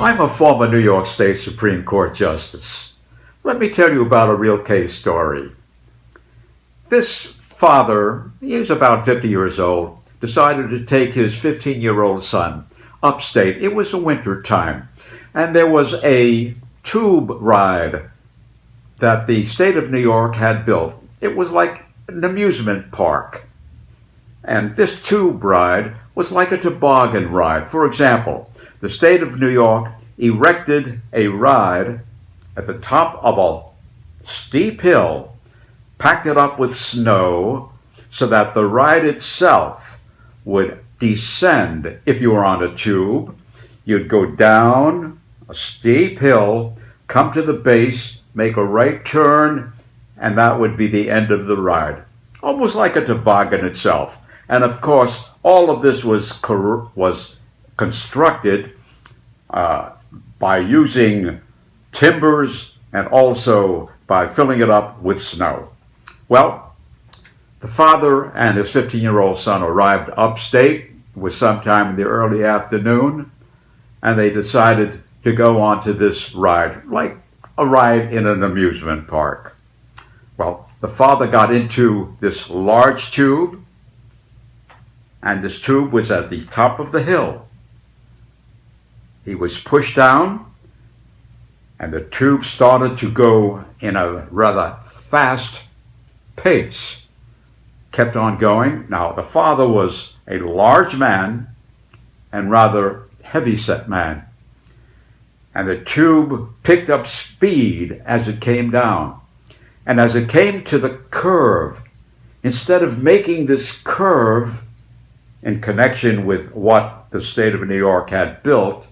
I'm a former New York State Supreme Court Justice. Let me tell you about a real case story. This father, he was about 50 years old, decided to take his 15-year-old son upstate. It was a winter time, and there was a tube ride that the state of New York had built. It was like an amusement park. And this tube ride was like a toboggan ride. For example, the state of New York erected a ride at the top of a steep hill, packed it up with snow so that the ride itself would descend. If you were on a tube, you'd go down a steep hill, come to the base, make a right turn, and that would be the end of the ride. Almost like a toboggan itself. And of course, all of this was constructed by using timbers and also by filling it up with snow. Well, the father and his 15-year-old son arrived upstate. It was sometime in the early afternoon, and they decided to go on to this ride, like a ride in an amusement park. Well, the father got into this large tube, and this tube was at the top of the hill. He was pushed down, and the tube started to go in a rather fast pace. Kept on going. Now, the father was a large man and rather heavy-set man. And the tube picked up speed as it came down. And as it came to the curve, instead of making this curve in connection with what the state of New York had built,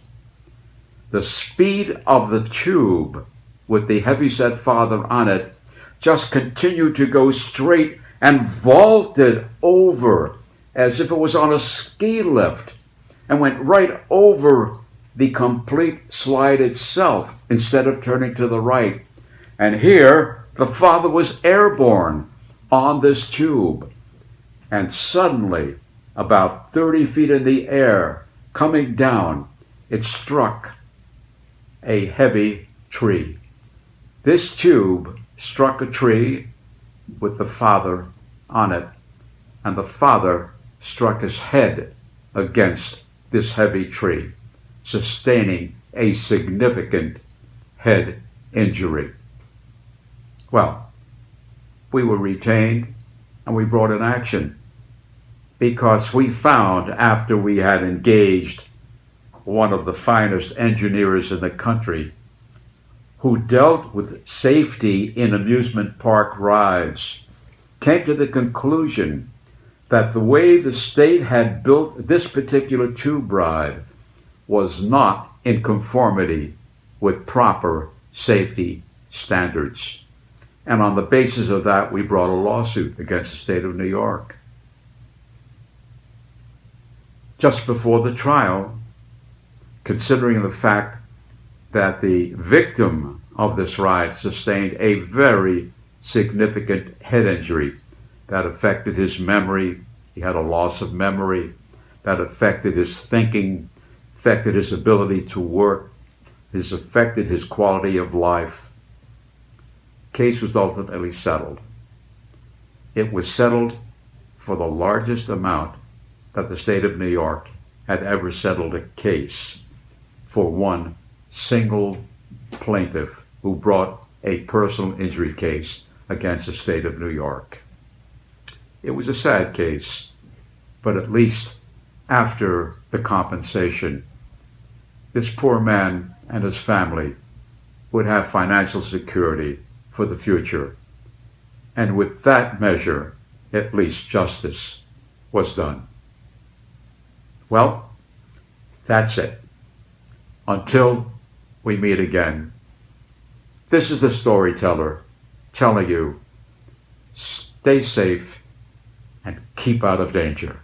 the speed of the tube with the heavyset father on it just continued to go straight and vaulted over as if it was on a ski lift and went right over the complete slide itself instead of turning to the right. And here, the father was airborne on this tube. And suddenly, about 30 feet in the air, coming down, it struck a heavy tree. This tube struck a tree with the father on it, and the father struck his head against this heavy tree, sustaining a significant head injury. Well, we were retained and we brought an action because we found, after we had engaged one of the finest engineers in the country who dealt with safety in amusement park rides, came to the conclusion that the way the state had built this particular tube ride was not in conformity with proper safety standards. And on the basis of that, we brought a lawsuit against the state of New York. Just before the trial, considering the fact that the victim of this ride sustained a very significant head injury that affected his memory, he had a loss of memory, that affected his thinking, affected his ability to work, affected his quality of life. Case was ultimately settled. It was settled for the largest amount that the state of New York had ever settled a case for one single plaintiff who brought a personal injury case against the state of New York. It was a sad case, but at least after the compensation, this poor man and his family would have financial security for the future. And with that measure, at least justice was done. Well, that's it. Until we meet again, this is the storyteller telling you, stay safe and keep out of danger.